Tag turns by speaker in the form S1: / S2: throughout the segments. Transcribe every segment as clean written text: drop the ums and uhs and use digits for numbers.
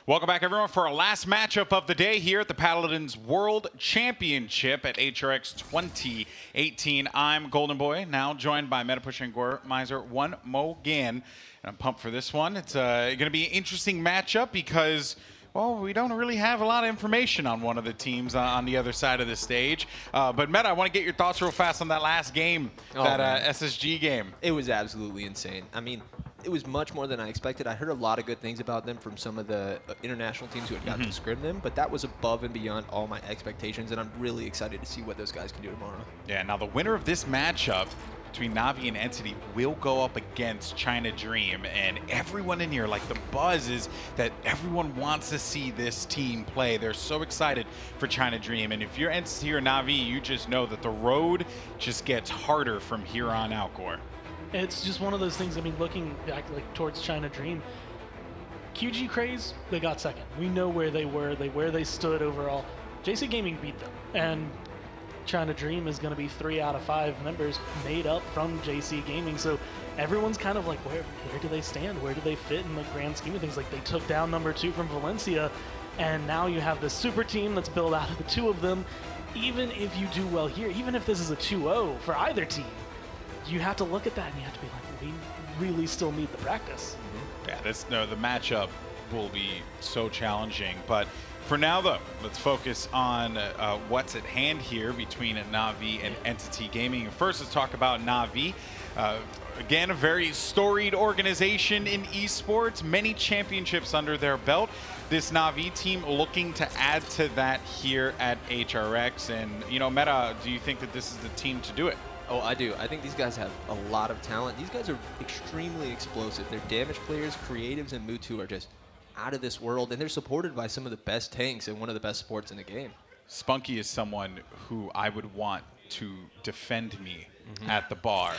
S1: Welcome back, everyone, for our last matchup of the day here at the Paladins World Championship at HRX 2018. I'm Golden Boy, now joined by Meta Push and Gore Miser One Mo Gan. And I'm pumped for this one. It's going to be an interesting matchup because, well, we don't really have a lot of information on one of the teams on the other side of the stage. But Meta, I want to get your thoughts real fast on that last game, SSG game.
S2: It was absolutely insane. I mean, it was much more than I expected. I heard a lot of good things about them from some of the international teams who had gotten to scrim them, but that was above and beyond all my expectations, and I'm really excited to see what those guys can do tomorrow.
S1: Yeah, now the winner of this matchup between Navi and Entity will go up against China Dream, and everyone in here, like, the buzz is that everyone wants to see this team play. They're so excited for China Dream, and if you're Entity or Navi, you just know that the road just gets harder from here on out, Gore.
S3: It's just one of those things. I mean, looking back towards China Dream, QG Craze, they got second. We know where they were, where they stood overall. JC Gaming beat them, and China Dream is going to be 3 out of 5 members made up from JC Gaming. So everyone's kind of like, where do they stand? Where do they fit in the grand scheme of things? Like, they took down #2 from Valencia, and now you have this super team that's built out of the two of them. Even if you do well here, even if this is a 2-0 for either team, you have to look at that and you have to be like, we really still need the practice.
S1: Yeah, the matchup will be so challenging. But for now, though, let's focus on what's at hand here between Navi and Entity Gaming. First, let's talk about Navi. Again, a very storied organization in esports, many championships under their belt. This Navi team looking to add to that here at HRX. And, you know, Meta, do you think that this is the team to do it?
S2: Oh, I do. I think these guys have a lot of talent. These guys are extremely explosive. They're damage players. Creatives and Mutu are just out of this world, and they're supported by some of the best tanks and one of the best supports in the game.
S1: Spunkki is someone who I would want to defend me at the bar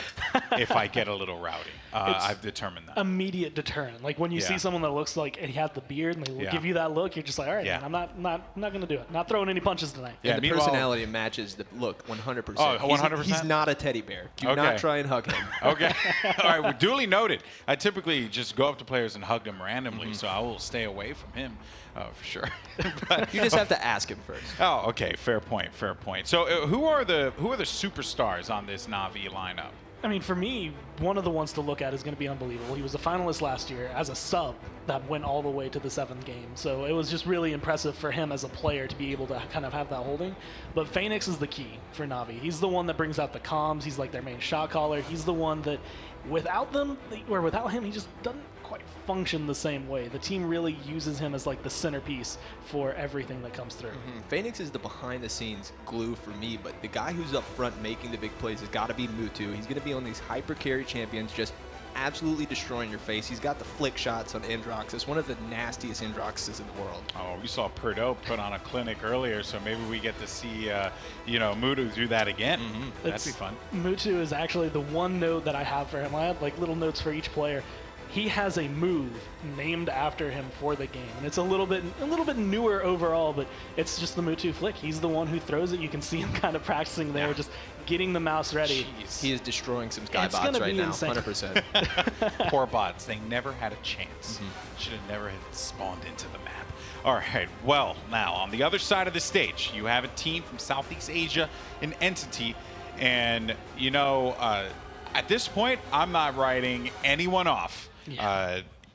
S1: if I get a little rowdy. I've determined that.
S3: Immediate deterrent. Like, when you see someone that looks like he had the beard and they give you that look, you're just like, all right, man, I'm not going to do it. Not throwing any punches tonight.
S2: Yeah, and the personality matches the look 100%.
S1: Oh, 100%?
S2: He's not a teddy bear. Do not try and hug him.
S1: Okay. All right, well, duly noted. I typically just go up to players and hug them randomly, so I will stay away from him for sure.
S2: But you just have to ask him first.
S1: Oh, okay. Fair point. Fair point. So who are the superstars on this Navi lineup?
S3: I mean, for me, one of the ones to look at is going to be Unbelievable. He was a finalist last year as a sub that went all the way to the 7th game. So it was just really impressive for him as a player to be able to kind of have that holding. But Faenex is the key for Navi. He's the one that brings out the comms. He's like their main shot caller. He's the one that without him, he just doesn't quite function the same way. The team really uses him as like the centerpiece for everything that comes through.
S2: Faenex is the behind-the-scenes glue for me, but the guy who's up front making the big plays has got to be Mutu. He's going to be on these hyper carry champions, just absolutely destroying your face. He's got the flick shots on Indrox. It's one of the nastiest Indroxes in the world.
S1: Oh, we saw Perdo put on a clinic earlier, so maybe we get to see, Mutu do that again. That'd be fun.
S3: Mutu is actually the one note that I have for him. I have like little notes for each player. He has a move named after him for the game, and it's a little bit newer overall, but it's just the Mutu flick. He's the one who throws it. You can see him kind of practicing there, just getting the mouse ready.
S2: Jeez. He is destroying some skybots right now,
S3: insane.
S2: 100%.
S1: Poor bots. They never had a chance. Should have never had spawned into the map. All right, well, now on the other side of the stage, you have a team from Southeast Asia, an Entity, and, you know, at this point, I'm not writing anyone off.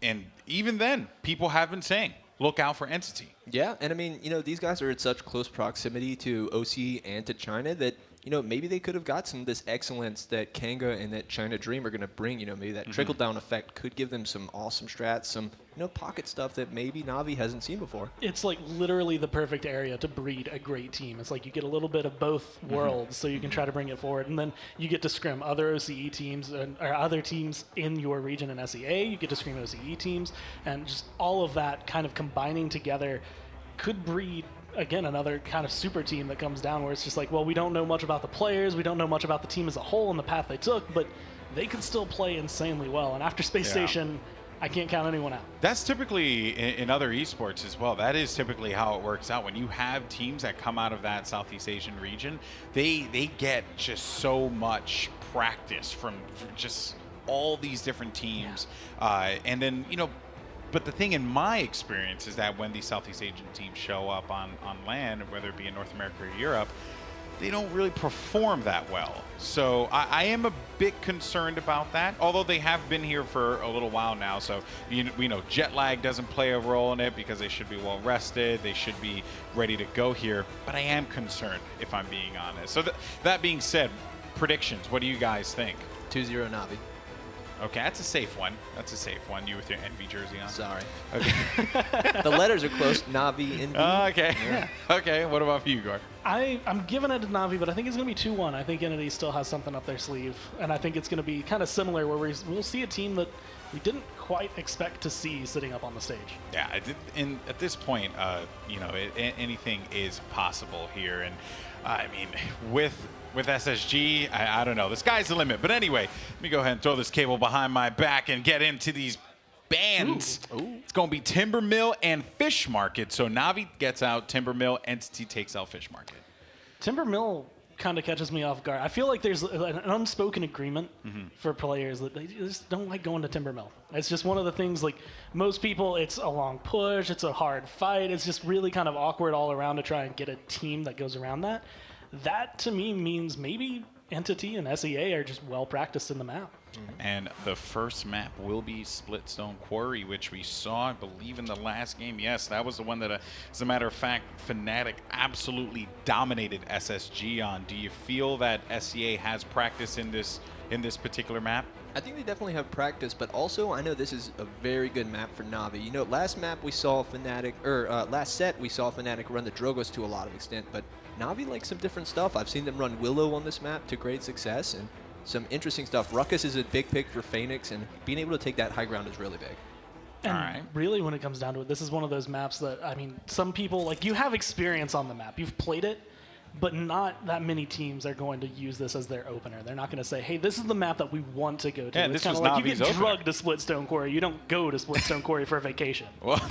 S1: And even then, people have been saying, look out for Entity.
S2: Yeah, and I mean, you know, these guys are at such close proximity to OC and to China that, you know, maybe they could have got some of this excellence that Kanga and that China Dream are going to bring. You know, maybe that trickle-down effect could give them some awesome strats, some, you know, pocket stuff that maybe Navi hasn't seen before.
S3: It's like literally the perfect area to breed a great team. It's like you get a little bit of both worlds, so you can try to bring it forward, and then you get to scrim other OCE teams or other teams in your region in SEA. You get to scrim OCE teams, and just all of that kind of combining together could breed, again, another kind of super team that comes down where it's just like, well, we don't know much about the players, we don't know much about the team as a whole and the path they took, but they could still play insanely well. And after Space Station, I can't count anyone out.
S1: That's typically in other esports as well. That is typically how it works out. When you have teams that come out of that Southeast Asian region, they get just so much practice from just all these different teams. And then, you know, But the thing in my experience is that when these Southeast Asian teams show up on land, whether it be in North America or Europe, they don't really perform that well. So I am a bit concerned about that, although they have been here for a little while now. So we know jet lag doesn't play a role in it because they should be well rested. They should be ready to go here. But I am concerned, if I'm being honest. So that being said, predictions, what do you guys think?
S2: 2-0 Navi.
S1: Okay, that's a safe one. That's a safe one. You with your Envy jersey on?
S2: Sorry.
S1: Okay.
S2: The letters are close. Navi, Envy.
S1: Okay.
S3: Yeah.
S1: Okay, what about you, Gar?
S3: I'm giving it to Navi, but I think it's going to be 2-1. I think Entity still has something up their sleeve, and I think it's going to be kind of similar where we'll see a team that we didn't quite expect to see sitting up on the stage.
S1: Yeah, at this point, anything is possible here. And I mean, with SSG, I don't know. The sky's the limit. But anyway, let me go ahead and throw this cable behind my back and get into these bands.
S2: Ooh.
S1: It's going to be Timber Mill and Fish Market. So Navi gets out Timber Mill, Entity takes out Fish Market.
S3: Timber Mill kind of catches me off guard. I feel like there's an unspoken agreement for players that they just don't like going to Timber Mill. It's just one of the things, like most people, it's a long push, it's a hard fight, it's just really kind of awkward all around to try and get a team that goes around that. That to me means maybe Entity and SEA are just well practiced in the map.
S1: And the first map will be Splitstone Quarry, which we saw, I believe, in the last game. Yes, that was the one that, as a matter of fact, Fnatic absolutely dominated SSG on. Do you feel that SEA has practice in this particular map?
S2: I think they definitely have practice, but also I know this is a very good map for Navi. You know, last map we saw Fnatic, last set we saw Fnatic run the Drogos to a lot of extent, but Navi likes some different stuff. I've seen them run Willow on this map to great success, and some interesting stuff. Ruckus is a big pick for Faenex, and being able to take that high ground is really big.
S3: And
S1: All right.
S3: really, when it comes down to it, this is one of those maps that, I mean, some people, like, you have experience on the map. You've played it, but not that many teams are going to use this as their opener. They're not going to say, hey, this is the map that we want to go to.
S1: Yeah,
S3: it's
S1: this
S3: kind
S1: was
S3: of like you
S1: Navi's
S3: get
S1: opener.
S3: drugged to Splitstone Quarry. You don't go to Splitstone Quarry for a vacation.
S1: Well,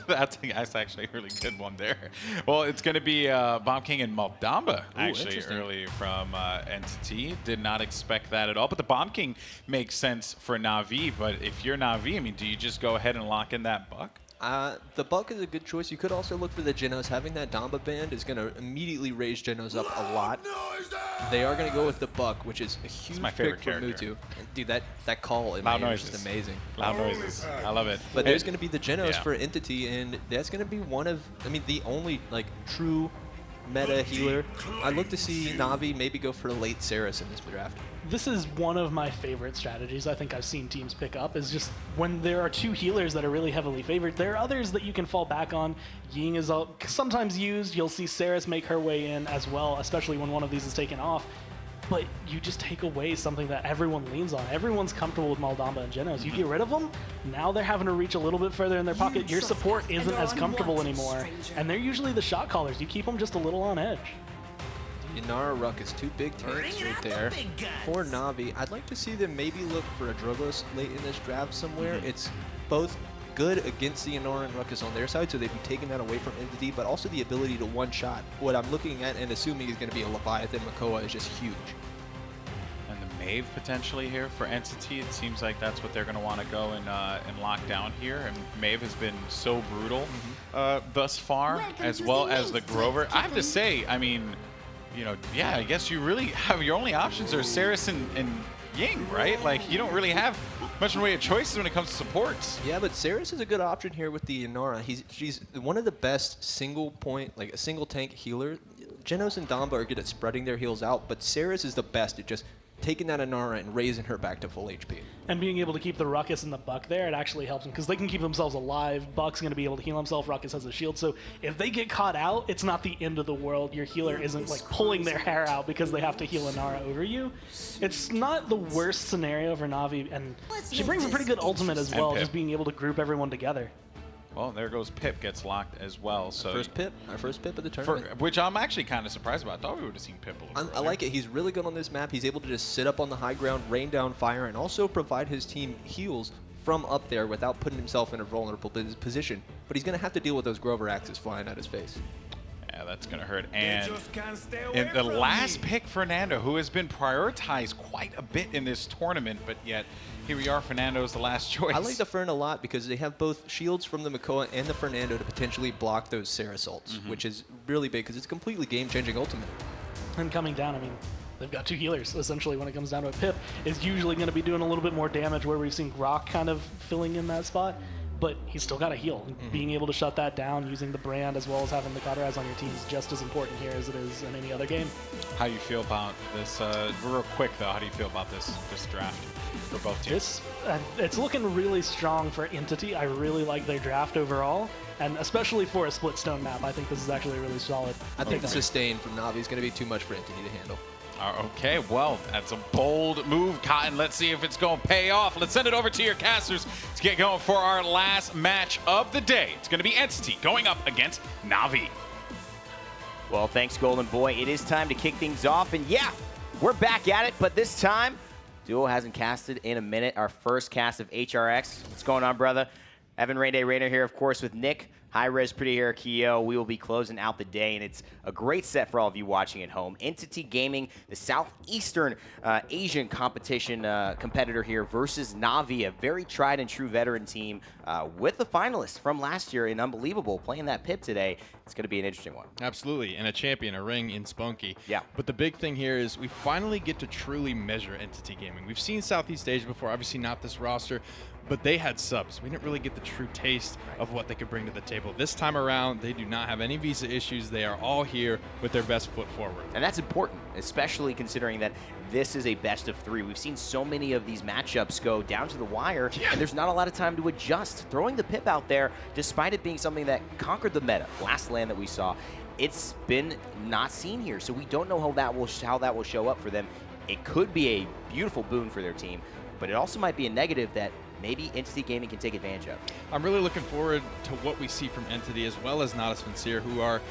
S1: that's actually a really good one there. Well, it's going to be Bomb King and Maldamba, actually,
S2: interesting.
S1: early from Entity. Did not expect that at all. But the Bomb King makes sense for Na'Vi. But if you're Na'Vi, I mean, do you just go ahead and lock in that buck?
S2: The Buck is a good choice. You could also look for the Genos. Having that Damba band is going to immediately raise Genos up a lot. They are going to go with the Buck, which is a huge
S1: my
S2: pick
S1: favorite
S2: for
S1: character.
S2: Mutu. Dude, that call in
S1: Loud
S2: my ear is
S1: noises.
S2: just amazing.
S1: Loud noises. I love it.
S2: But there's going to be the Genos
S1: Yeah.
S2: for Entity, and that's going to be one of, I mean, the only like true meta healer. I'd look to see Navi maybe go for a late Saris in this draft.
S3: This is one of my favorite strategies I think I've seen teams pick up, is just when there are two healers that are really heavily favored, there are others that you can fall back on. Ying is sometimes used. You'll see Saris make her way in as well, especially when one of these is taken off. But you just take away something that everyone leans on. Everyone's comfortable with Maldamba and Genos. You get rid of them, now they're having to reach a little bit further in their pocket. Your support isn't as comfortable anymore, and they're usually the shot callers. You keep them just a little on edge.
S2: Inara Ruckus, two big tanks right there. For Navi, I'd like to see them maybe look for a Drogos late in this draft somewhere. It's both good against the Inara and Ruckus on their side, so they'd be taking that away from Entity, but also the ability to one-shot. What I'm looking at and assuming is going to be a Leviathan Makoa is just huge.
S1: And the Mave potentially here for Entity. It seems like that's what they're going to want to go and lock down here. And Mave has been so brutal thus far, as well as the Grover. I have to say, I mean, you know, yeah, I guess you really have your only options are Saris and Ying, right? Like, you don't really have much in the way of choices when it comes to supports.
S2: Yeah, but Saris is a good option here with the Inara. She's one of the best single point, like a single tank healer. Genos and Damba are good at spreading their heals out, but Saris is the best at just taking that Inara and raising her back to full HP.
S3: And being able to keep the Ruckus and the Buck there, it actually helps them because they can keep themselves alive. Buck's going to be able to heal himself. Ruckus has a shield. So if they get caught out, it's not the end of the world. Your healer isn't like pulling their hair out because they have to heal Inara over you. It's not the worst scenario for Na'Vi, and she brings a pretty good ultimate as well,
S1: Pip.
S3: just being able to group everyone together.
S1: Well, there goes Pip gets locked as well. So
S2: Our first Pip of the tournament.
S1: which I'm actually kind of surprised about. I thought we would have seen Pip a little
S2: I
S1: earlier.
S2: like it. He's really good on this map. He's able to just sit up on the high ground, rain down fire, and also provide his team heals from up there without putting himself in a vulnerable position. But he's going to have to deal with those Grover axes flying at his face.
S1: Yeah, that's going to hurt. And in the last pick, Fernando, who has been prioritized quite a bit in this tournament, but yet here we are, Fernando's the last choice.
S2: I like the Fern a lot because they have both shields from the Makoa and the Fernando to potentially block those Saris ults, which is really big because it's a completely game-changing ultimate.
S3: And coming down, I mean, they've got 2 healers, essentially, when it comes down to a Pip. Is usually going to be doing a little bit more damage where we've seen Grok kind of filling in that spot. But he's still got a heal. Being able to shut that down using the brand as well as having the cauterize on your team is just as important here as it is in any other game.
S1: How do you feel about this? Real quick, though, how do you feel about this draft for both teams?
S3: It's looking really strong for Entity. I really like their draft overall, and especially for a split stone map, I think this is actually really solid.
S2: I think the sustain from Na'Vi is going to be too much for Entity to handle.
S1: Okay, well, that's a bold move, Cotton. Let's see if it's going to pay off. Let's send it over to your casters to get going for our last match of the day. It's going to be Entity going up against Na'Vi.
S4: Well, thanks, Golden Boy. It is time to kick things off, and yeah, we're back at it, but this time, Duo hasn't casted in a minute. Our first cast of HRX. What's going on, brother? Evan Rainday Rayner here, of course, with Nick. Hi-Rez Pretty Hair Kyo. We will be closing out the day, and it's a great set for all of you watching at home. Entity Gaming, the Southeastern Asian competition competitor here versus Na'Vi, a very tried and true veteran team with the finalists from last year in Unbelievable playing that Pip today. It's going to be an interesting one.
S5: Absolutely, and a champion, a ring in spunkki.
S4: Yeah.
S5: But the big thing here is we finally get to truly measure Entity Gaming. We've seen Southeast Asia before, obviously not this roster, but they had subs. We didn't really get the true taste of what they could bring to the table. This time around, they do not have any visa issues. They are all here with their best foot forward.
S4: And that's important, especially considering that this is a best of 3. We've seen so many of these matchups go down to the wire, and there's not a lot of time to adjust. Throwing the Pip out there, despite it being something that conquered the meta, last land that we saw, it's been not seen here. So we don't know how that will show up for them. It could be a beautiful boon for their team, but it also might be a negative that maybe Entity Gaming can take advantage of.
S5: I'm really looking forward to what we see from Entity as well as Natus Vincere, who are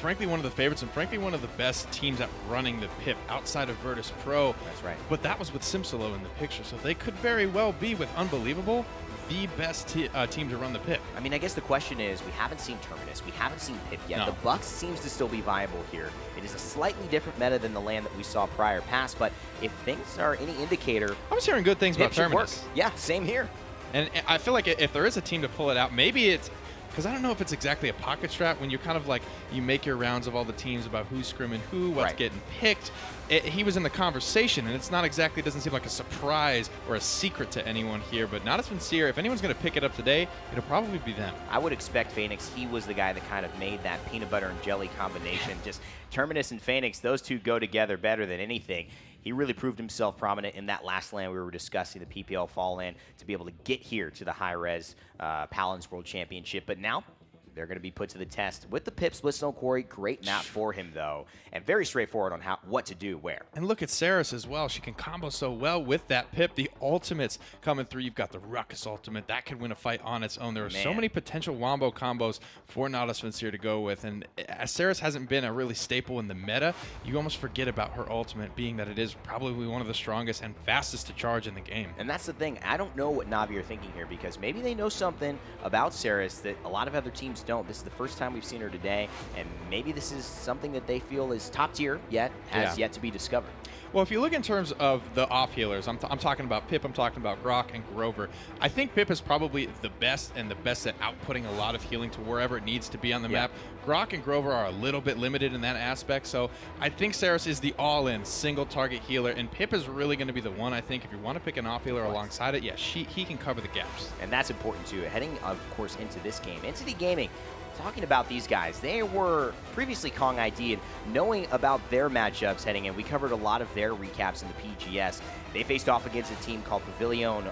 S5: frankly one of the favorites and frankly one of the best teams at running the Pip outside of Virtus Pro.
S4: That's right.
S5: But that was with Simsolo in the picture, so they could very well be, with Unbelievable, the best team to run the Pip.
S4: I mean, I guess the question is, we haven't seen Terminus, we haven't seen Pip yet.
S5: No.
S4: The Bucks seems to still be viable here. It is a slightly different meta than the land that we saw prior past, but if things are any indicator,
S5: I was hearing good things
S4: Pip
S5: about
S4: should work.
S5: Terminus.
S4: Yeah, same here.
S5: And I feel like if there is a team to pull it out, maybe it's, because I don't know if it's exactly a pocket strat when you're kind of like, you make your rounds of all the teams about who's scrimming who, what's getting picked. He was in the conversation, and it's not exactly, it doesn't seem like a surprise or a secret to anyone here, but Natus Vincere, if anyone's going to pick it up today, it'll probably be them.
S4: I would expect Faenex. He was the guy that kind of made that peanut butter and jelly combination. Just Terminus and Faenex, those two go together better than anything. He really proved himself prominent in that last land we were discussing, the PPL Fall land, to be able to get here to the Hi-Rez Paladins World Championship. But now they're going to be put to the test with the Pip Split Stone Quarry. Great map for him, though, and very straightforward on what to do where.
S5: And look at Saris as well. She can combo so well with that Pip. The ultimates coming through. You've got the Ruckus ultimate. That could win a fight on its own. There are so many potential wombo combos for Natus Vincere to go with. And as Saris hasn't been a really staple in the meta, you almost forget about her ultimate, being that it is probably one of the strongest and fastest to charge in the game.
S4: And that's the thing. I don't know what Na'Vi are thinking here, because maybe they know something about Saris that a lot of other teams don't. This is the first time we've seen her today, and maybe this is something that they feel is top tier yet, has yet to be discovered.
S5: Well, if you look in terms of the off healers, I'm talking about Pip, I'm talking about Grok and Grover. I think Pip is probably the best and the best at outputting a lot of healing to wherever it needs to be on the map. Grok and Grover are a little bit limited in that aspect, so I think Saris is the all-in single target healer, and Pip is really going to be the one, I think, if you want to pick an off healer alongside it, he can cover the gaps.
S4: And that's important too. Heading, of course, into this game, Entity Gaming, talking about these guys, they were previously Kong ID, and knowing about their matchups heading in, we covered a lot of their recaps in the PGS. They faced off against a team called Pavilion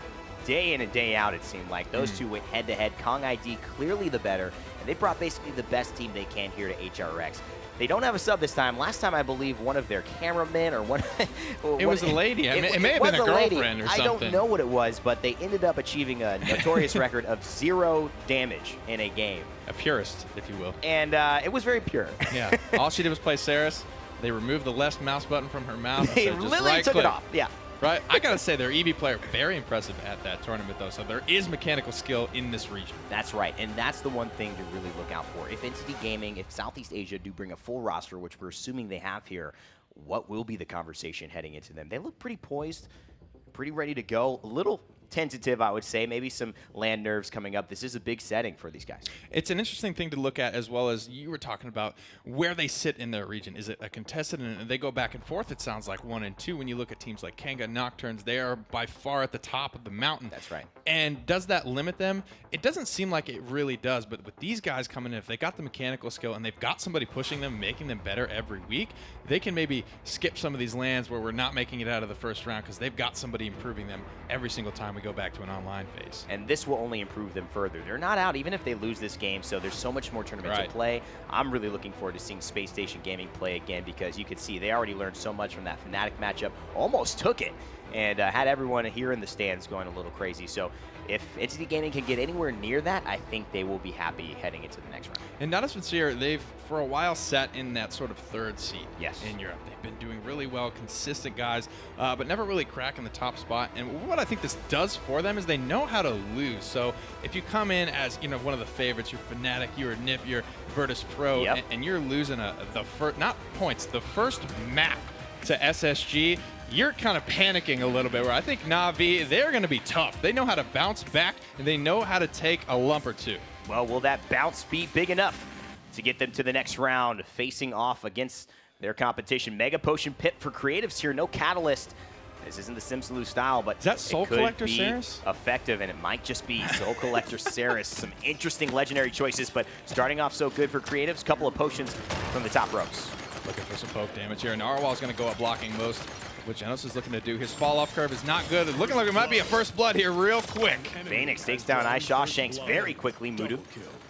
S4: day in and day out, it seemed like. Those two went head-to-head. Kong ID clearly the better, and they brought basically the best team they can here to HRX. They don't have a sub this time. Last time, I believe, one of their cameramen or one...
S5: it was a lady. I mean, it may have been a girlfriend or something.
S4: I don't know what it was, but they ended up achieving a notorious record of 0 damage in a game.
S5: A purist, if you will.
S4: And it was very pure.
S5: Yeah. All she did was play Saris. They removed the left mouse button from her mouth.
S4: They literally took it off. Yeah.
S5: right? I gotta say, their EV player, very impressive at that tournament, though. So there is mechanical skill in this region.
S4: That's right, and that's the one thing to really look out for. If Entity Gaming, if Southeast Asia do bring a full roster, which we're assuming they have here, what will be the conversation heading into them? They look pretty poised, pretty ready to go. A little tentative, I would say. Maybe some land nerves coming up. This is a big setting for these guys.
S5: It's an interesting thing to look at, as well as you were talking about where they sit in their region. Is it a contested, and they go back and forth? It sounds like 1 and 2. When you look at teams like Kanga, Nocturnes, they are by far at the top of the mountain.
S4: That's right.
S5: And does that limit them? It doesn't seem like it really does, but with these guys coming in, if they got the mechanical skill and they've got somebody pushing them, making them better every week, they can maybe skip some of these lands where we're not making it out of the first round because they've got somebody improving them every single time we go back to an online phase.
S4: And this will only improve them further. They're not out even if they lose this game, so there's so much more tournament to play. I'm really looking forward to seeing Space Station Gaming play again because you could see they already learned so much from that Fnatic matchup, almost took it, and had everyone here in the stands going a little crazy. So if Entity Gaming can get anywhere near that, I think they will be happy heading into the next round.
S5: And Natus Vincere, they've for a while sat in that sort of third seat in Europe. They've been doing really well, consistent guys, but never really cracking the top spot. And what I think this does for them is they know how to lose. So if you come in as one of the favorites, you're Fnatic, you're NiP, you're Virtus Pro, and you're losing the first, not points, the first map to SSG, you're kind of panicking a little bit, where I think Na'Vi, they're going to be tough. They know how to bounce back, and they know how to take a lump or two.
S4: Well, will that bounce be big enough to get them to the next round, facing off against their competition? Mega Potion Pip for Creatives here, no Catalyst. This isn't the Simsaloo style, but
S5: is that Soul Collector Ceres?
S4: Effective, and it might just be Soul Collector Ceres. Some interesting legendary choices, but starting off so good for Creatives. Couple of potions from the top ropes.
S5: Looking for some poke damage here. Narwhal's going to go up blocking most. What Genos is looking to do. His fall-off curve is not good. It's looking like it might be a first blood here real quick.
S4: Faenex takes down iShawshanks very quickly. Mutu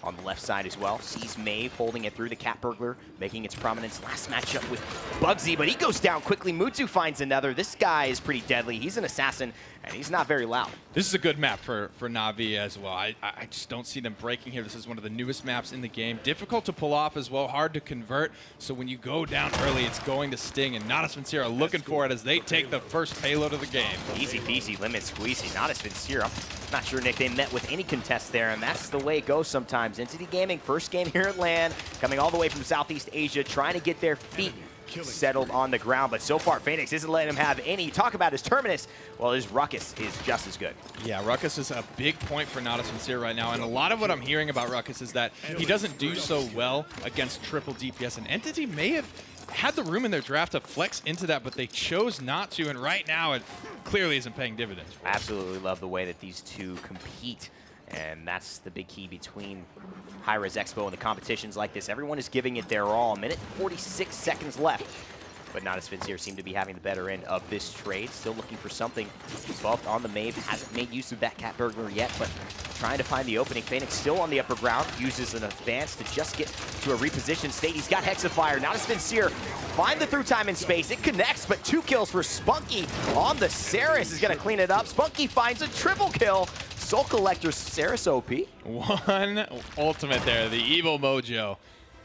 S4: on the left side as well. Sees Maeve holding it through the Cat Burglar, making its prominence last matchup with Bugsy, but he goes down quickly. Mutu finds another. This guy is pretty deadly. He's an assassin, and he's not very loud.
S5: This is a good map for Na'Vi as well. I just don't see them breaking here. This is one of the newest maps in the game. Difficult to pull off as well, hard to convert. So when you go down early, it's going to sting, and Natus Vincere are looking for it as they take the first payload of the game.
S4: Easy peasy, lemon squeezy. Natus Vincere, I'm not sure, Nick, they met with any contest there, and that's the way it goes sometimes. Entity Gaming, first game here at LAN, coming all the way from Southeast Asia, trying to get their feet settled on the ground, but so far Faenex isn't letting him have any. Talk about his Terminus. Well, his Ruckus is just as good.
S5: Yeah, Ruckus is a big point for Natus Vincere right now, and a lot of what I'm hearing about Ruckus is that he doesn't do so well against triple DPS, and Entity may have had the room in their draft to flex into that, but they chose not to, and right now it clearly isn't paying dividends.
S4: Absolutely love the way that these two compete, and that's the big key between Hi-Rez Expo and the competitions like this. Everyone is giving it their all. 1:46 seconds left. But Natus Vincere seem to be having the better end of this trade. Still looking for something. Boft on the Maeve. Hasn't made use of that Cat Burglar yet, but trying to find the opening. Faenex still on the upper ground. Uses an advance to just get to a repositioned state. He's got Hexafire. Natus Vincere find the through time in space. It connects, but 2 kills for spunkki on the Ceres is going to clean it up. spunkki finds a triple kill. Soul Collector Ceres OP.
S5: One ultimate there. The evil mojo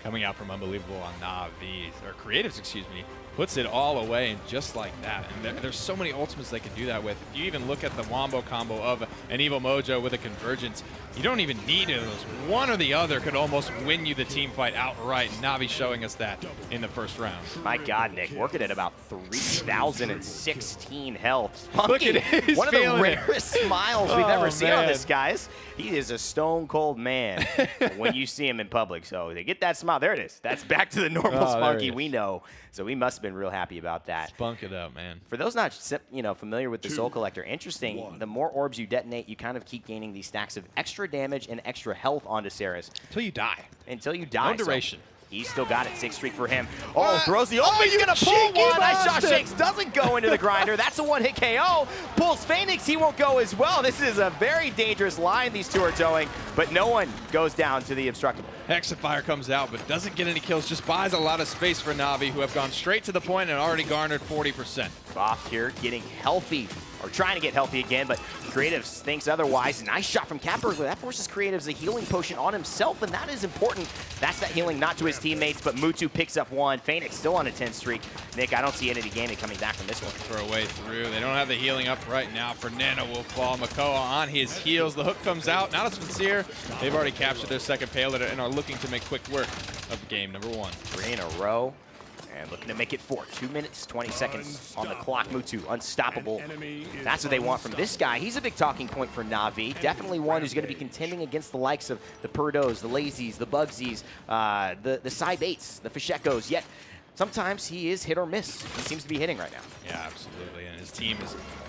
S5: coming out from Unbelievable on Na'Vi, or Creatives, excuse me, puts it all away, and just like that. And there's so many ultimates they can do that with. If you even look at the wombo combo of an Evil Mojo with a Convergence, you don't even need it. One or the other could almost win you the team fight outright. Na'Vi showing us that in the first round.
S4: My God, Nick, working at about 3,016 health.
S5: Look at his
S4: one of the rarest smiles we've ever seen on this, guys. He is a stone cold man when you see him in public. So they get that smile. There it is. That's back to the normal spunkki we know. So we must have been real happy about that.
S5: Spunk it up, man.
S4: For those not familiar with the Soul Collector, interesting, the more orbs you detonate, you kind of keep gaining these stacks of extra damage and extra health onto Ceres.
S5: Until you die.
S4: Until you die.
S5: No duration.
S4: So he's still got it. 6 streak for him. Oh, throws the ultimate. He's going to pull one. iShawshanks doesn't go into the grinder. That's a one-hit KO. Pulls Faenex. He won't go as well. This is a very dangerous line these two are towing, but no one goes down to the Obstructable.
S5: Hexafire comes out, but doesn't get any kills. Just buys a lot of space for Na'Vi, who have gone straight to the point and already garnered 40%.
S4: Boft here getting healthy or trying to get healthy again, but Creatives thinks otherwise. Nice shot from Catburglar. That forces Creatives a healing potion on himself, and that is important. That's that healing not to his teammates, but Mutu picks up one. Faenex still on a 10 streak. Nick, I don't see Entity Gaming coming back from this one.
S5: Throw away through. They don't have the healing up right now. Fernando will fall. Makoa on his heels. The hook comes out. Natus Vincere, they've already captured their second payload and are looking to make quick work of game number 1.
S4: 3 in a row. And looking to make it 4. 2 minutes, 20 seconds on the clock. Mutu, unstoppable. That's what they want from this guy. He's a big talking point for Na'Vi. Definitely one who's going to be contending against the likes of the Purdos, the Lazies, the Bugsies, the Psy Bates, the Fishekos. Yet, sometimes he is hit or miss. He seems to be hitting right now.
S5: Yeah, absolutely. And his team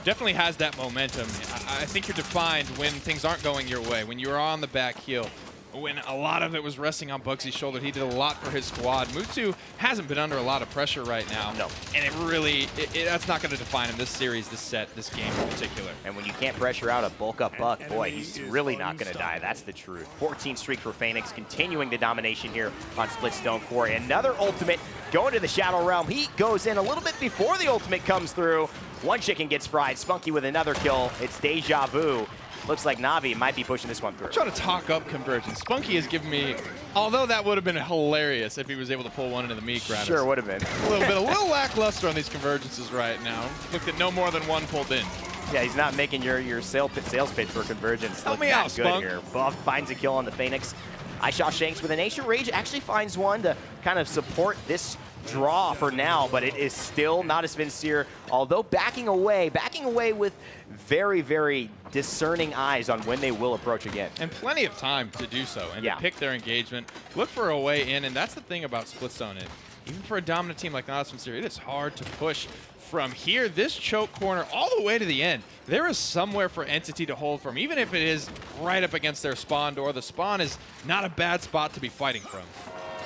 S5: definitely has that momentum. I think you're defined when things aren't going your way, when you're on the back heel. When a lot of it was resting on Bugsy's shoulder, he did a lot for his squad. Mutu hasn't been under a lot of pressure right now.
S4: No.
S5: And it really, that's not going to define him this series, this set, this game in particular.
S4: And when you can't pressure out a bulk up Buck, boy, he's really not going to die. That's the truth. 14 streak for Faenex, continuing the domination here on Splitstone Quarry. Another ultimate going to the Shadow Realm. He goes in a little bit before the ultimate comes through. One chicken gets fried. Spunkki with another kill. It's deja vu. Looks like Na'Vi might be pushing this one through.
S5: I'm trying to talk up convergence. Spunkki has given me, although that would have been hilarious if he was able to pull one into the meat grab.
S4: Sure would have been.
S5: A little lackluster on these convergences right now. Looked at no more than one pulled in.
S4: Yeah, he's not making your sales pitch for convergence.
S5: Help me out,
S4: good
S5: Spunk.
S4: here. Boft finds a kill on the Faenex. iShawshanks with an Ancient Rage actually finds one to kind of support this draw for now, but it is still Natus Vincere, although backing away with very, very discerning eyes on when they will approach again.
S5: And plenty of time to do so and
S4: Yeah.
S5: to pick their engagement, look for a way in, and that's the thing about Splitstone. Even for a dominant team like Natus Vincere, it is hard to push from here, this choke corner, all the way to the end. There is somewhere for Entity to hold from, even if it is right up against their spawn door. The spawn is not a bad spot to be fighting from.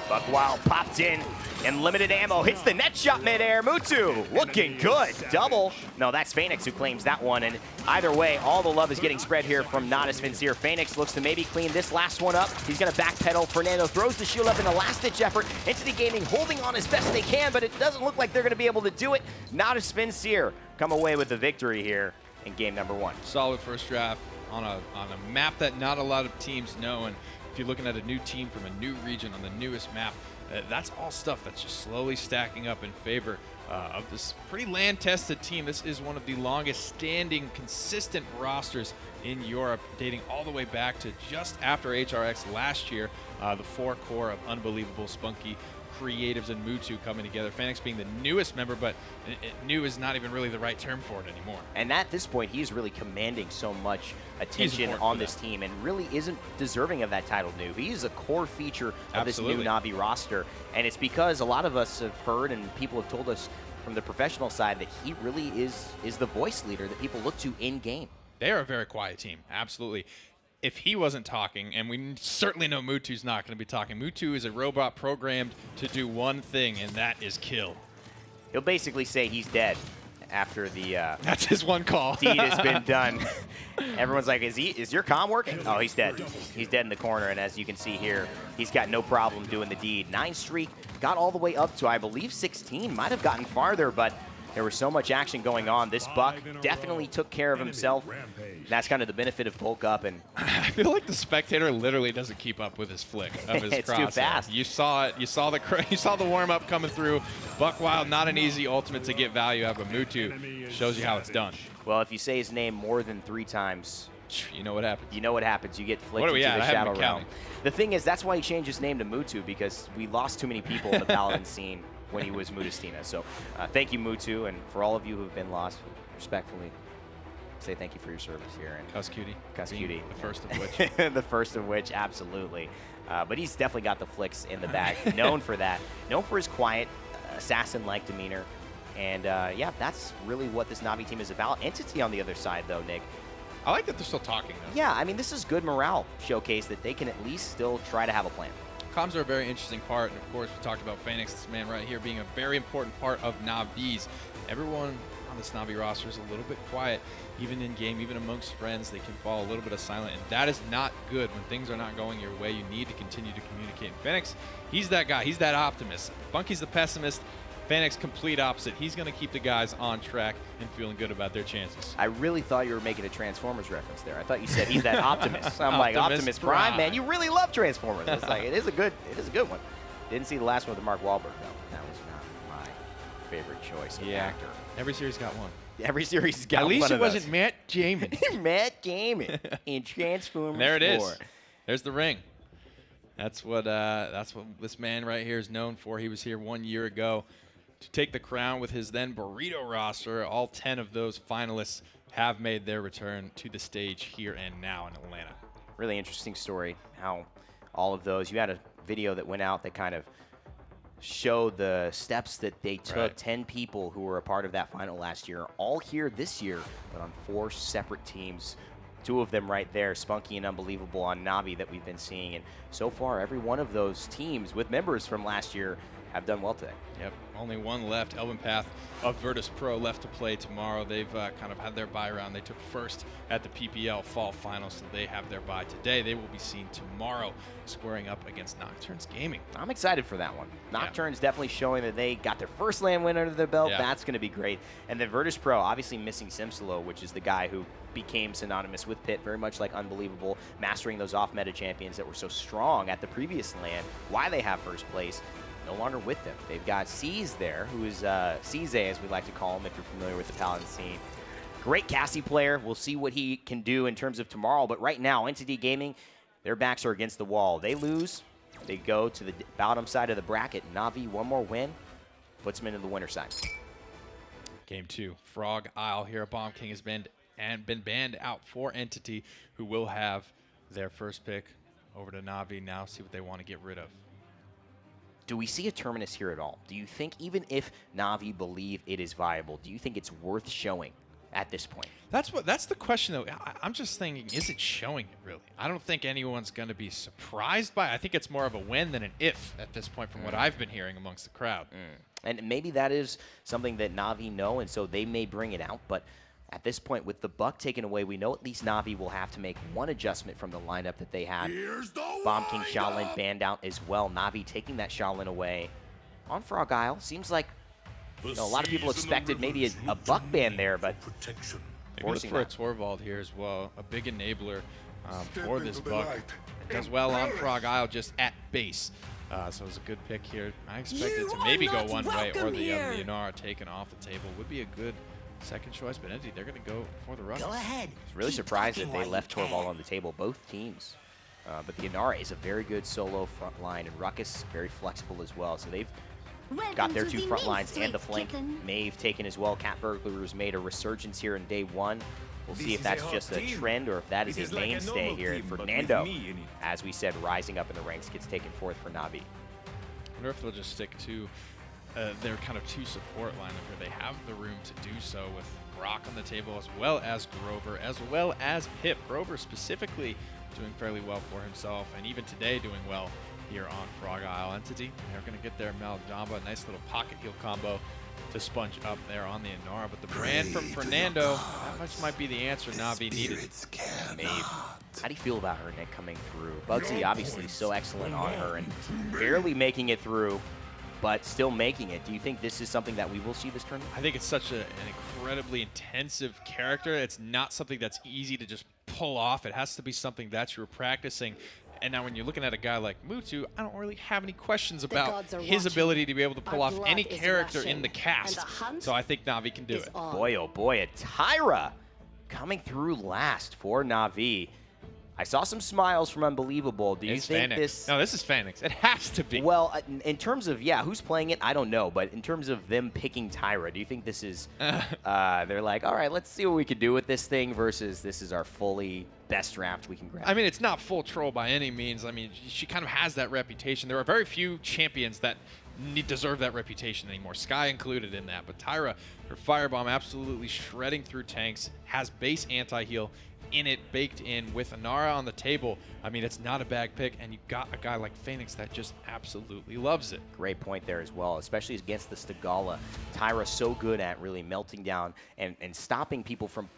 S4: Buckwild popped in and limited ammo. Hits the net shot midair. Mutu looking good. Double. No, that's Faenex who claims that one. And either way, all the love is getting spread here from Natus Vincere. Faenex looks to maybe clean this last one up. He's going to backpedal. Fernando throws the shield up in a last-ditch effort. Entity Gaming holding on as best they can, but it doesn't look like they're going to be able to do it. Natus Vincere come away with the victory here in game number 1.
S5: Solid first draft on a map that not a lot of teams know. And if you're looking at a new team from a new region on the newest map, that's all stuff that's just slowly stacking up in favor of this pretty land-tested team. This is one of the longest-standing, consistent rosters in Europe, dating all the way back to just after HRX last year. The 4 core of Unbelievable, Spunkki, Creatives, and Mutu coming together. Faenex being the newest member, but new is not even really the right term for it anymore.
S4: And at this point, he's really commanding so much attention on this team and really isn't deserving of that title new. He is a core feature of this new Na'Vi roster. And it's because a lot of us have heard and people have told us from the professional side that he really is the voice leader that people look to in-game.
S5: They are a very quiet team, absolutely. If he wasn't talking, and we certainly know Mutu's not going to be talking, Mutu is a robot programmed to do one thing, and that is kill.
S4: He'll basically say he's dead after the
S5: that's his one call.
S4: deed has been done. Everyone's like, is your comm working? Oh, he's dead. He's dead in the corner, and as you can see here, he's got no problem doing the deed. 9 streak, got all the way up to, I believe, 16. Might have gotten farther, but there was so much action going on. This Buck definitely took care of himself. That's kind of the benefit of bulk up. And
S5: I feel like the spectator literally doesn't keep up with his flick of his
S4: it's
S5: crosshair.
S4: too fast.
S5: You saw it. You saw the warm up coming through. Buckwild, not an easy ultimate to get value out of, but Mutu shows you how it's done.
S4: Well, if you say his name more than 3 times,
S5: you know what happens.
S4: you know what happens. You get flicked
S5: What are we
S4: into
S5: at?
S4: the
S5: I haven't
S4: Shadow
S5: been
S4: Realm.
S5: counting.
S4: The thing is, that's why he changed his name to Mutu, because we lost too many people in the Paladin scene when he was Mutastina. So thank you, Mutu, and for all of you who have been lost, respectfully say thank you for your service here. And
S5: Cuss Cutie.
S4: Cuss Cutie.
S5: The first of which.
S4: The first of which, absolutely. But he's definitely got the flicks in the bag. Known for that. Known for his quiet, assassin-like demeanor. And yeah, that's really what this Na'Vi team is about. Entity on the other side, though, Nick.
S5: I like that they're still talking, though.
S4: Yeah, I mean, this is good morale showcase that they can at least still try to have a plan.
S5: Comms are a very interesting part, and of course, we talked about Faenex, this man right here, being a very important part of Na'Vi's. Everyone on this Na'Vi roster is a little bit quiet, even in game, even amongst friends, they can fall a little bit of silent, and that is not good. When things are not going your way, you need to continue to communicate. And Faenex, he's that guy, he's that optimist. Spunkki's the pessimist. Faenex, complete opposite. He's going to keep the guys on track and feeling good about their chances.
S4: I really thought you were making a Transformers reference there. I thought you said he's that Optimus. I'm like, Optimus Prime, man, you really love Transformers. It's like, it is a good one. Didn't see the last one with Mark Wahlberg, though. That was not my favorite choice of actor.
S5: Every series got one.
S4: Every series has got
S5: At
S4: one
S5: least
S4: of
S5: it wasn't
S4: those.
S5: Matt Damon.
S4: Matt Damon in Transformers
S5: There it
S4: 4.
S5: is. There's the ring. That's what this man right here is known for. He was here 1 year ago to take the crown with his then burrito roster. All 10 of those finalists have made their return to the stage here and now in Atlanta.
S4: Really interesting story how all of those, you had a video that went out that kind of showed the steps that they took.
S5: Right.
S4: 10 people who were a part of that final last year, all here this year, but on 4 separate teams. 2 of them right there, Spunkki and Unbelievable on Navi that we've been seeing. And so far, every one of those teams with members from last year have done well today.
S5: Yep, only one left. Elvin Path of Virtus Pro left to play tomorrow. They've kind of had their bye round. They took first at the PPL Fall Finals, so they have their bye today. They will be seen tomorrow squaring up against Nocturnes Gaming.
S4: I'm excited for that one. Nocturne's definitely showing that they got their first LAN win under their belt.
S5: Yeah.
S4: That's going to be great. And then Virtus Pro, obviously missing Simsolo, which is the guy who became synonymous with Pit, very much like Unbelievable, mastering those off-meta champions that were so strong at the previous LAN. Why they have first place, no longer with them. They've got C's there, who is Cze, as we like to call him if you're familiar with the Paladin scene. Great Cassie player. We'll see what he can do in terms of tomorrow. But right now, Entity Gaming, their backs are against the wall. They lose, they go to the bottom side of the bracket. Navi, one more win, puts them into the winner side.
S5: Game 2, Frog Isle here. Bomb King has been banned out for Entity, who will have their first pick over to Navi. Now see what they want to get rid of.
S4: Do we see a Terminus here at all? Do you think, even if Navi believe it is viable, do you think it's worth showing at this point?
S5: That's the question, though. I'm just thinking, is it showing it, really? I don't think anyone's going to be surprised by it. I think it's more of a when than an if at this point from what I've been hearing amongst the crowd.
S4: And maybe that is something that Navi know, and so they may bring it out, but at this point, with the buck taken away, we know at least Navi will have to make one adjustment from the lineup that they had. Bomb King Shaolin banned out as well. Navi taking that Shaolin away on Frog Isle. Seems like a lot of people expected maybe a buck ban there, but
S5: Maybe look for a Torvald here as well. A big enabler for this buck. It does well on Frog Isle just at base. So it's a good pick here. I expect it to maybe go one way or the other. The Inara taken off the table would be a good second choice, but Entity, they're going to go for the run.
S6: Go ahead.
S4: I was really surprised that they left Torvald on the table, both teams. But the Inara is a very good solo front line, and Ruckus very flexible as well. So they've got their 2 front lines and the flank. Maeve taken as well. Cat Burglars made a resurgence here in day 1. We'll see if that's just a trend or if that is a mainstay here. And Fernando, as we said, rising up in the ranks, gets taken 4th for Navi.
S5: I wonder if they'll just stick to their kind of 2 support lineup here. They have the room to do so with Brock on the table as well as Grover, as well as Pip. Grover specifically doing fairly well for himself, and even today doing well here on Frog Isle. Entity, they're going to get their Maldamba, nice little pocket heal combo to sponge up there on the Inara. But the brand from Fernando, that much might be the answer Navi needed.
S4: Maeve, how do you feel about her net coming through? Bugsy obviously so excellent on her and barely making it through, but still making it. Do you think this is something that we will see this tournament?
S5: I think it's such an incredibly intensive character. It's not something that's easy to just pull off. It has to be something that you're practicing. And now when you're looking at a guy like Mutu, I don't really have any questions about his ability to be able to pull off any character in the cast. So I think Navi can do it.
S4: Boy, oh boy, a Tyra coming through last for Navi. I saw some smiles from Unbelievable. Do you think
S5: Faenex.
S4: this?
S5: No, this is Faenex. It has to be.
S4: Well, in terms of, who's playing it, I don't know. But in terms of them picking Tyra, do you think this is, they're like, all right, let's see what we can do with this thing versus this is our fully best draft we can grab?
S5: I mean, it's not full troll by any means. I mean, she kind of has that reputation. There are very few champions that deserve that reputation anymore, Sky included in that. But Tyra, her Firebomb absolutely shredding through tanks, has base anti-heal in it, baked in with Inara on the table. I mean, it's not a bad pick, and you got a guy like Faenex that just absolutely loves it.
S4: Great point there as well, especially against the Stigala. Tyra so good at really melting down and stopping people from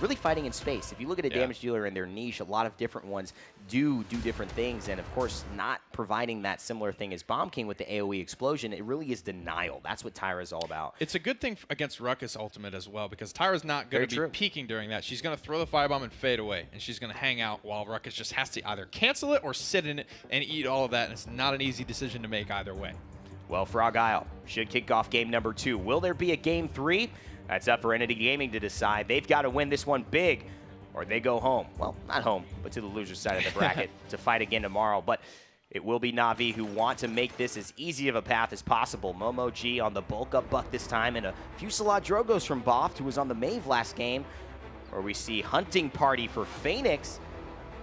S4: really fighting in space. If you look at a damage dealer in their niche, a lot of different ones do different things, and of course, not providing that similar thing as Bomb King with the AoE explosion, it really is denial. That's what Tyra's all about.
S5: It's a good thing against Ruckus Ultimate as well, because Tyra's not going to be peeking during that. She's going to throw the firebomb and fade away, and she's going to hang out while Ruckus just has to either cancel it or sit in it and eat all of that, and it's not an easy decision to make either way.
S4: Well, Frog Isle should kick off game number 2. Will there be a game 3? That's up for Entity Gaming to decide. They've got to win this one big, or they go home. Well, not home, but to the loser side of the bracket to fight again tomorrow. But it will be Na'Vi who want to make this as easy of a path as possible. MOMOjee on the bulk up buck this time, and a Fusillade Drogos from Boft, who was on the Mave last game, where we see Hunting Party for Faenex.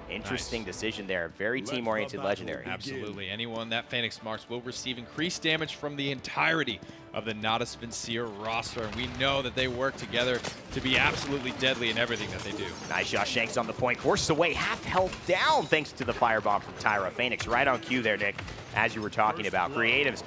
S4: Interesting decision there. Very team-oriented legendary.
S5: Absolutely. Anyone that Faenex marks will receive increased damage from the entirety of the Natus Vincere roster, and we know that they work together to be absolutely deadly in everything that they do.
S4: iShawshanks on the point, forces away, half health down thanks to the firebomb from Tyra. Faenex right on cue there, Nick, as you were talking about. Creatives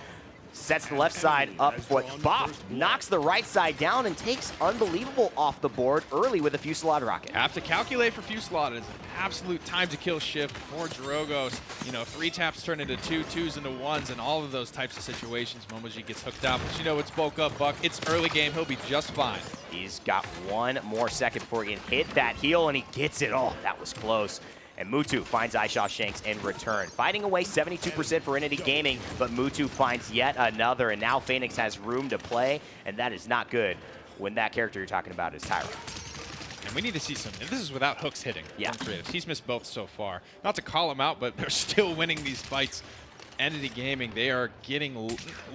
S4: sets the left side up for Boft, knocks the right side down, and takes Unbelievable off the board early with a Fusillade rocket.
S5: Have to calculate for Fusillade. It's an absolute time to kill shift for Drogos. You know, 3 taps turn into 2, 2s into 1s, and all of those types of situations. MOMOjee gets hooked out, but you know it's bulk up buck. It's early game. He'll be just fine.
S4: He's got 1 more second before he can hit that heal, and he gets it. Oh, that was close. And Mutu finds iShawshanks in return. Fighting away 72% for Entity Gaming, but Mutu finds yet another, and now Faenex has room to play, and that is not good when that character you're talking about is Tyra.
S5: And we need to see some, and this is without hooks hitting
S4: from
S5: Creatives. He's missed both so far. Not to call him out, but they're still winning these fights. Entity Gaming, they are getting,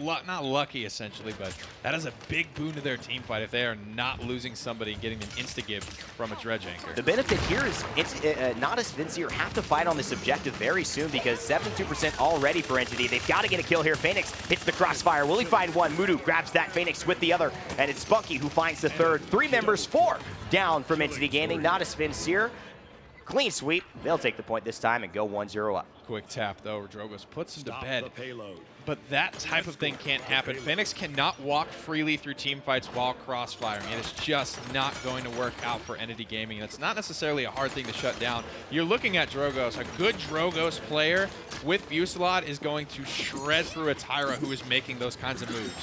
S5: not lucky essentially, but that is a big boon to their team fight if they are not losing somebody and getting them insta-give from a dredge anchor.
S4: The benefit here is Natus Vincere have to fight on this objective very soon because 72% already for Entity. They've got to get a kill here. Faenex hits the crossfire. Will he find one? Mutu grabs that. Faenex with the other, and it's spunkki who finds the third. 3 members, 4 down from Entity Gaming. Natus Vincere, clean sweep. They'll take the point this time and go 1-0 up.
S5: Quick tap, though, Drogos puts him to bed. But that type of thing can't happen. Faenex cannot walk freely through team fights while crossfiring. It is just not going to work out for Entity Gaming. That's not necessarily a hard thing to shut down. You're looking at Drogos. A good Drogos player with Fusillade is going to shred through a Tyra who is making those kinds of moves.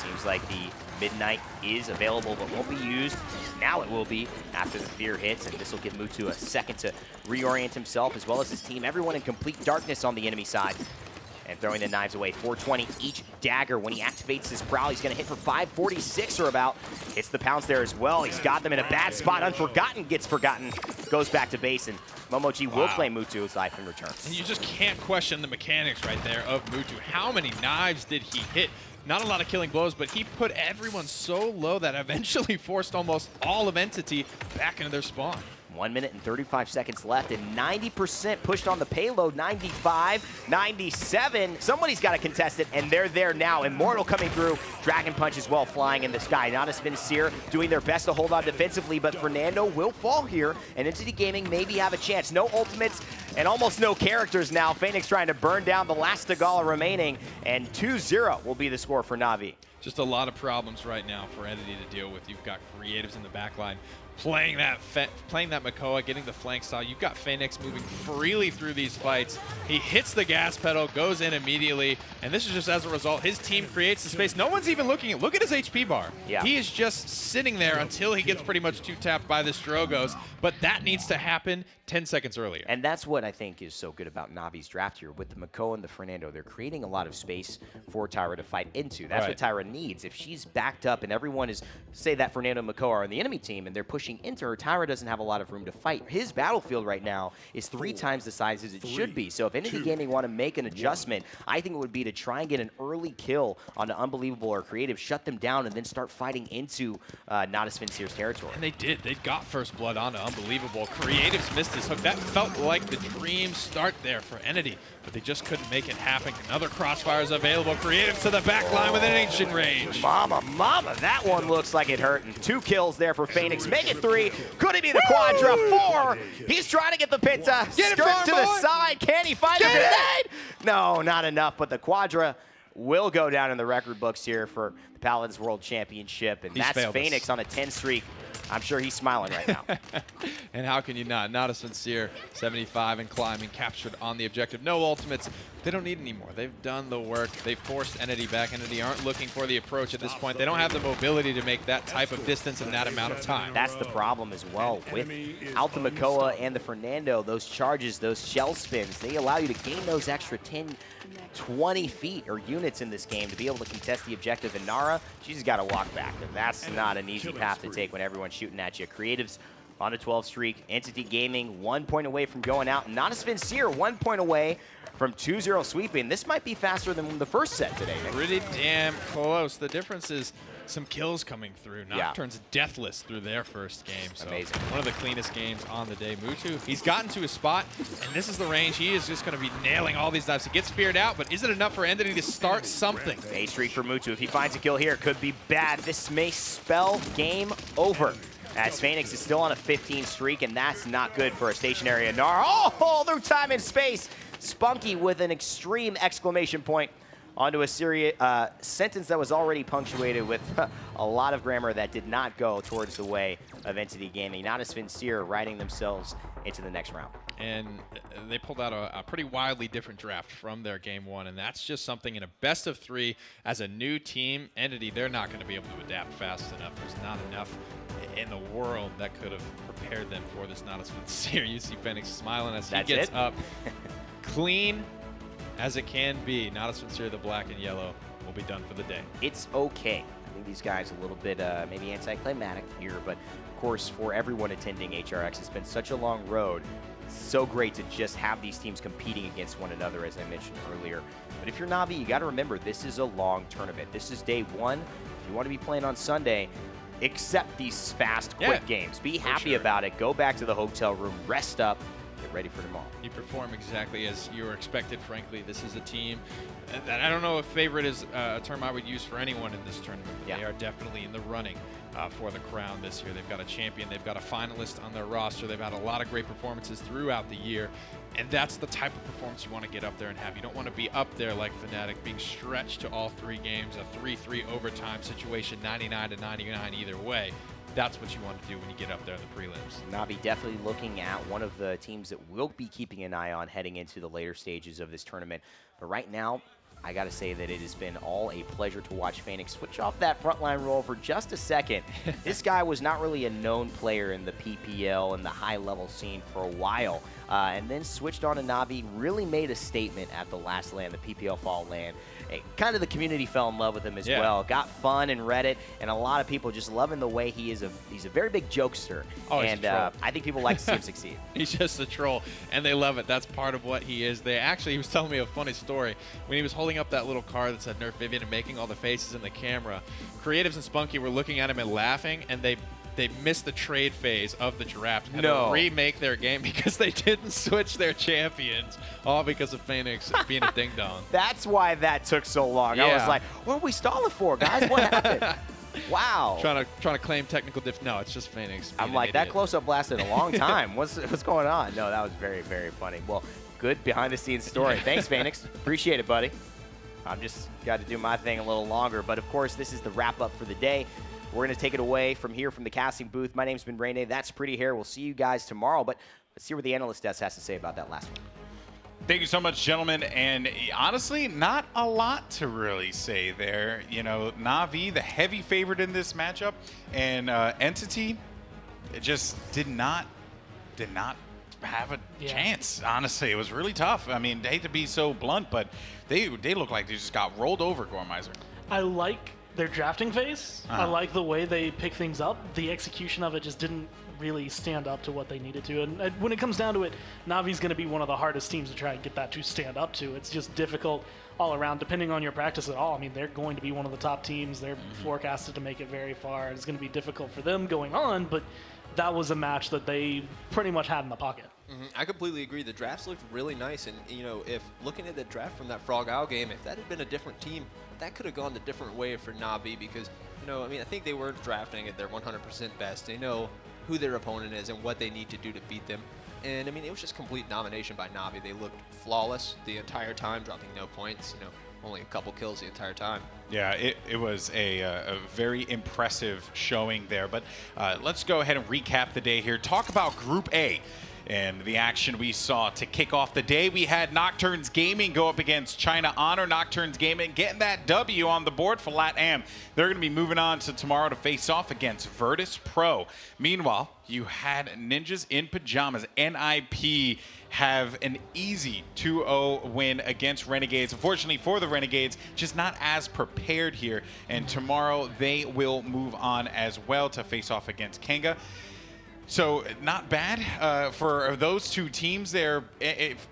S4: Seems like the Midnight is available but won't be used. Now it will be after the fear hits, and this will give Mutu a second to reorient himself as well as his team. Everyone in complete darkness on the enemy side. And throwing the knives away, 420 each dagger. When he activates his prowl, he's going to hit for 546 or about. Hits the pounce there as well. He's got them in a bad spot. Unforgotten gets forgotten. Goes back to base, and MOMOjee will claim Mutu's life in return.
S5: And you just can't question the mechanics right there of Mutu. How many knives did he hit? Not a lot of killing blows, but he put everyone so low that eventually forced almost all of Entity back into their spawn.
S4: 1 minute and 35 seconds left, and 90% pushed on the payload. 95, 97. Somebody's got to contest it, and they're there now. Immortal coming through. Dragon Punch as well flying in the sky. Natus Vincere doing their best to hold on defensively, but Fernando will fall here, and Entity Gaming maybe have a chance. No ultimates and almost no characters now. Faenex trying to burn down the last Tagala remaining, and 2-0 will be the score for Na'Vi.
S5: Just a lot of problems right now for Entity to deal with. You've got Creatives in the back line playing that Makoa, getting the flank style. You've got Faenex moving freely through these fights. He hits the gas pedal, goes in immediately, and this is just as a result. His team creates the space. No one's even looking at. Look at his HP bar.
S4: Yeah.
S5: He is just sitting there until he gets pretty much 2-tapped by this Drogos, but that needs to happen 10 seconds earlier.
S4: And that's what I think is so good about Navi's draft here. With the Makoa and the Fernando, they're creating a lot of space for Tyra to fight into. That's what Tyra needs. If she's backed up and everyone is, say that Fernando and Makoa are on the enemy team and they're pushing into her, Tyra doesn't have a lot of room to fight. His battlefield right now is 3 times the size as it should be. So if Entity Gaming want to make an adjustment, I think it would be to try and get an early kill on the Unbelievable or Creative, shut them down, and then start fighting into Natus Vincere's territory.
S5: And they did. They got first blood onto Unbelievable. Creatives missed his hook. That felt like the dream start there for Entity, but they just couldn't make it happen. Another crossfire is available. Creatives to the back line with an Ancient Rage.
S4: Mama, that one looks like it hurt. And 2 kills there for Faenex. Make it 3. Could it be the Quadra? 4. He's trying to get the Penta. Skirt to the side. Can he find a grenade? No, not enough. But the Quadra will go down in the record books here for the Paladins World Championship, and
S5: He's
S4: that's
S5: failed us.
S4: Faenex on a 10 streak. I'm sure he's smiling right now.
S5: And how can you not? Natus Vincere, 75 and climbing, captured on the objective. No ultimates. They don't need any more. They've done the work. They've forced Entity back. Entity aren't looking for the approach at this point. They don't have the mobility to make that type of distance in that amount of time.
S4: That's the problem as well. With Altamacoa and the Fernando, those charges, those shell spins, they allow you to gain those extra 10, 20 feet or units in this game to be able to contest the objective. And Nara, she's just got to walk back. And that's not an easy path to take when everyone's shooting at you. Creatives on a 12 streak. Entity Gaming 1 point away from going out. Natus Vincere 1 point away from 2-0 sweeping. This might be faster than the first set today, Nick.
S5: Pretty damn close. The difference is some kills coming through.
S4: Yeah.
S5: Nocturne's deathless through their first game. So
S4: Amazing.
S5: one of the cleanest games on the day. Mutu, he's gotten to his spot, and this is the range. He is just going to be nailing all these dives. He gets speared out, but is it enough for Entity to start something?
S4: A streak for Mutu. If he finds a kill here, could be bad. This may spell game over, as Faenex is still on a 15 streak, and that's not good for a stationary Anar. Oh, through time and space. Spunkki with an extreme exclamation point onto a sentence that was already punctuated with a lot of grammar that did not go towards the way of Entity Gaming. Natus Vincere riding themselves into the next round.
S5: And they pulled out a pretty wildly different draft from their game one, and that's just something in a best of three as a new team. Entity, they're not going to be able to adapt fast enough. There's not enough in the world that could have prepared them for this Natus Vincere. You see Faenex smiling as he gets up. Clean as it can be. Natus Vincere, the black and yellow, will be done for the day.
S4: It's okay. I think these guys a little bit maybe anticlimactic here, but of course for everyone attending HRX, it's been such a long road. It's so great to just have these teams competing against one another, as I mentioned earlier. But if you're Na'Vi, you got to remember this is a long tournament. This is day one. If you want to be playing on Sunday, accept these fast, quick games. Be happy about it. Go back to the hotel room, rest up, get ready for tomorrow.
S5: You perform exactly as you were expected, frankly. This is a team that I don't know if favorite is a term I would use for anyone in this tournament.
S4: Yeah.
S5: They are definitely in the running for the crown this year. They've got a champion. They've got a finalist on their roster. They've had a lot of great performances throughout the year. And that's the type of performance you want to get up there and have. You don't want to be up there like Fnatic, being stretched to all three games, a 3-3 overtime situation, 99-99 either way. That's what you want to do when you get up there in the prelims.
S4: Na'Vi definitely looking at one of the teams that we'll be keeping an eye on heading into the later stages of this tournament. But right now, I got to say that it has been all a pleasure to watch Faenex switch off that frontline role for just a second. This guy was not really a known player in the PPL and the high-level scene for a while, and then switched on to Na'Vi, really made a statement at the last LAN, the PPL Fall LAN. Kind of the community fell in love with him as well. Got fun in Reddit, and a lot of people just loving the way he's a very big jokester.
S5: Oh,
S4: and I think people like to see him succeed.
S5: He's just a troll, and they love it. That's part of what he is. He was telling me a funny story. When he was holding up that little card that said Nerf Vivian and making all the faces in the camera, Creatives and Spunkki were looking at him and laughing, and they missed the trade phase of the draft and had to remake their game because they didn't switch their champions, all because of Faenex being a ding-dong.
S4: That's why that took so long. I was like, what are we stalling for, guys? What happened? Wow.
S5: Trying to claim technical diff. No, it's just Faenex.
S4: I'm like, that close-up lasted a long time. What's going on? No, that was very, very funny. Well, good behind-the-scenes story. Thanks, Faenex. Appreciate it, buddy. I've just got to do my thing a little longer. But, of course, this is the wrap-up for the day. We're going to take it away from here from the casting booth. My name's been Rene. That's Pretty Hair. We'll see you guys tomorrow. But let's see what the analyst desk has to say about that last one.
S1: Thank you so much, gentlemen. And honestly, not a lot to really say there. You know, Na'Vi, the heavy favorite in this matchup, and Entity, it just did not have a chance. Honestly, it was really tough. I mean, I hate to be so blunt, but they look like they just got rolled over, Gormizer.
S3: I like their drafting phase. I like the way they pick things up. The execution of it just didn't really stand up to what they needed to. And when it comes down to it, Navi's going to be one of the hardest teams to try and get that to stand up to. It's just difficult all around, depending on your practice at all. I mean, they're going to be one of the top teams. They're forecasted to make it very far. It's going to be difficult for them going on, but that was a match that they pretty much had in the pocket.
S2: I completely agree. The drafts looked really nice, and you know, if looking at the draft from that Frog Owl game, if that had been a different team, that could have gone a different way for Na'Vi because, you know, I mean, I think they were drafting at their 100% best. They know who their opponent is and what they need to do to beat them. And I mean, it was just complete domination by Na'Vi. They looked flawless the entire time, dropping no points. You know, only a couple kills the entire time.
S1: Yeah, it was a very impressive showing there. But let's go ahead and recap the day here. Talk about Group A and the action we saw to kick off the day. We had Nocturnes Gaming go up against China Honor. Nocturnes Gaming getting that W on the board for LatAm. They're going to be moving on to tomorrow to face off against Virtus Pro. Meanwhile, you had Ninjas in Pajamas. NIP have an easy 2-0 win against Renegades. Unfortunately for the Renegades, just not as prepared here. And tomorrow they will move on as well to face off against Kanga. So not bad for those two teams there.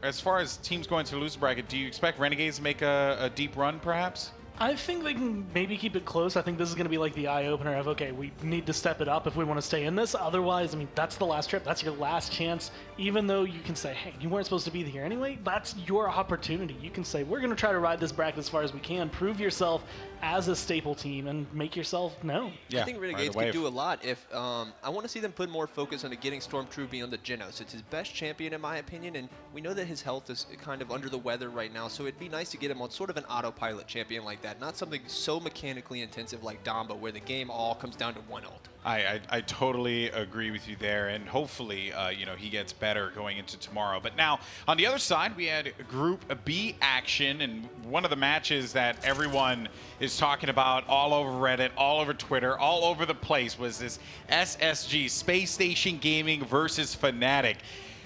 S1: As far as teams going to the loser bracket, do you expect Renegades to make a deep run perhaps?
S3: I think they can maybe keep it close. I think this is going to be like the eye-opener of, okay, we need to step it up if we want to stay in this. Otherwise, I mean, that's the last trip. That's your last chance. Even though you can say, hey, you weren't supposed to be here anyway, that's your opportunity. You can say, we're going to try to ride this bracket as far as we can, prove yourself as a staple team, and make yourself known.
S2: Yeah, I think Renegades could do a lot if I want to see them put more focus on getting Stormtrooper beyond the Genos. It's his best champion in my opinion, and we know that his health is kind of under the weather right now, so it'd be nice to get him on sort of an autopilot champion like that, not something so mechanically intensive like Damba where the game all comes down to one ult.
S1: I totally agree with you there, and hopefully you know, he gets better going into tomorrow. But now on the other side, we had Group B action, and one of the matches that everyone is talking about all over Reddit, all over Twitter, all over the place was this SSG, Space Station Gaming versus Fnatic.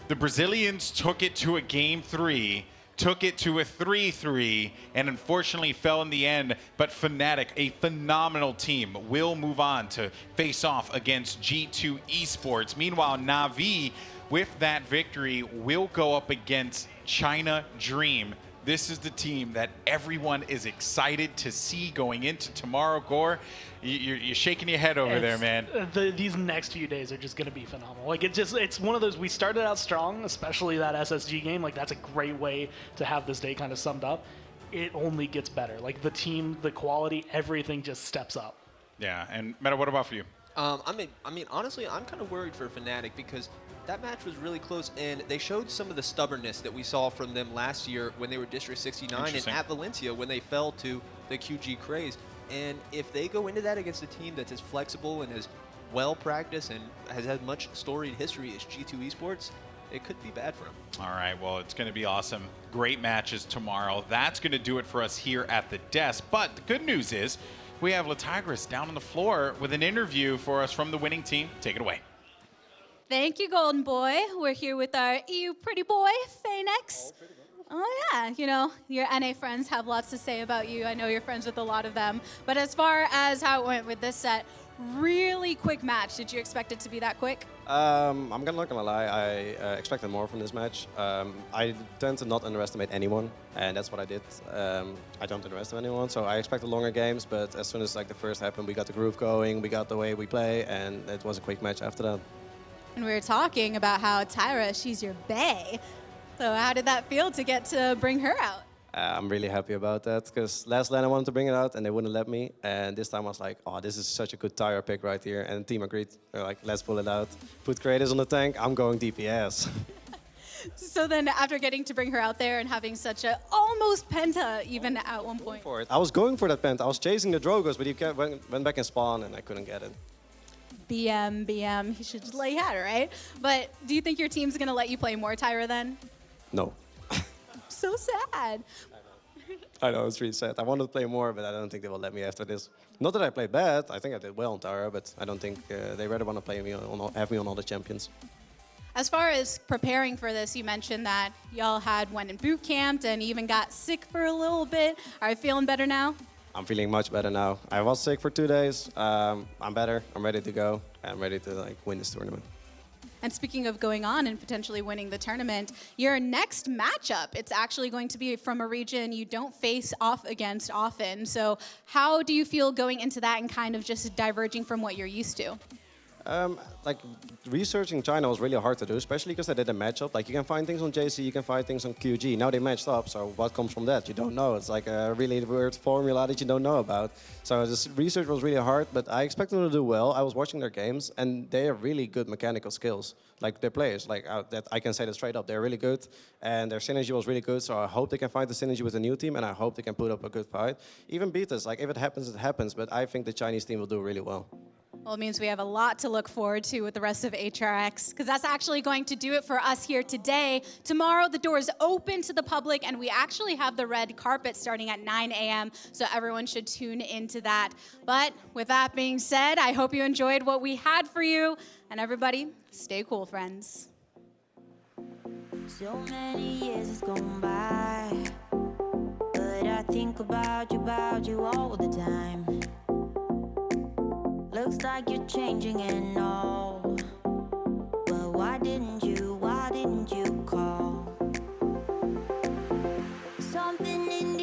S1: The Brazilians took it to a Game 3. Took it to a 3-3 and unfortunately fell in the end, but Fnatic, a phenomenal team, will move on to face off against G2 Esports. Meanwhile, Na'Vi, with that victory, will go up against China Dream. This is the team that everyone is excited to see going into tomorrow. Gore, you're shaking your head over there, man.
S3: These next few days are just going to be phenomenal. Like, it's one of those, we started out strong, especially that SSG game. Like, that's a great way to have this day kind of summed up. It only gets better. Like, the team, the quality, everything just steps up.
S1: Yeah, and Meta, what about for you?
S2: I mean, honestly, I'm kind of worried for Fnatic because that match was really close, and they showed some of the stubbornness that we saw from them last year when they were District 69 and at Valencia when they fell to the QG Craze. And if they go into that against a team that's as flexible and as well practiced and has had much storied history as G2 Esports, it could be bad for them.
S1: All right, well, it's going to be awesome. Great matches tomorrow. That's going to do it for us here at the desk. But the good news is we have Lichic down on the floor with an interview for us from the winning team. Take it away.
S6: Thank you, Golden Boy. We're here with our EU pretty boy, Faenex. Oh, yeah. You know, your NA friends have lots to say about you. I know you're friends with a lot of them. But as far as how it went with this set, really quick match. Did you expect it to be that quick?
S7: I'm not gonna lie, I expected more from this match. I tend to not underestimate anyone, and that's what I did. I don't underestimate anyone, so I expected longer games, but as soon as like the first happened, we got the groove going, we got the way we play, and it was a quick match after that.
S6: And we were talking about how Tyra, she's your bae. So how did that feel to get to bring her out?
S7: I'm really happy about that, because last lane I wanted to bring it out and they wouldn't let me, and this time I was like, oh, this is such a good Tyra pick right here, and the team agreed. They're like, let's pull it out. Put creators on the tank, I'm going DPS.
S6: So then after getting to bring her out there and having such a almost penta even at one point.
S7: I was going for that penta, I was chasing the Drogos, but he went back and spawn and I couldn't get it.
S6: BM, he should just lay out, right? But do you think your team's gonna let you play more Tyra then?
S7: No.
S6: So sad.
S7: I know, it's really sad. I wanted to play more, but I don't think they will let me after this. Not that I played bad, I think I did well on Tara, but I don't think they rather want to play me have me on all the champions.
S6: As far as preparing for this, you mentioned that y'all went in boot camp and even got sick for a little bit. Are you feeling better now?
S7: I'm feeling much better now. I was sick for 2 days. I'm better. I'm ready to go. I'm ready to win this tournament.
S6: And speaking of going on and potentially winning the tournament, your next matchup, it's actually going to be from a region you don't face off against often. So how do you feel going into that and kind of just diverging from what you're used to?
S7: Like researching China was really hard to do, especially because they did a matchup. Like you can find things on JC, you can find things on QG. Now they matched up, so what comes from that? You don't know. It's like a really weird formula that you don't know about. So this research was really hard, but I expect them to do well. I was watching their games, and they have really good mechanical skills. Like their players, like that I can say that straight up. They're really good, and their synergy was really good. So I hope they can find the synergy with the new team, and I hope they can put up a good fight. Even beat us. Like if it happens, it happens. But I think the Chinese team will do really well.
S6: Well, it means we have a lot to look forward to with the rest of HRX, because that's actually going to do it for us here today. Tomorrow, the doors open to the public, and we actually have the red carpet starting at 9 a.m., so everyone should tune into that. But with that being said, I hope you enjoyed what we had for you, and everybody, stay cool, friends.
S8: So many years has gone by, but I think about you all the time. Looks like you're changing and all, but why didn't you call? Something in the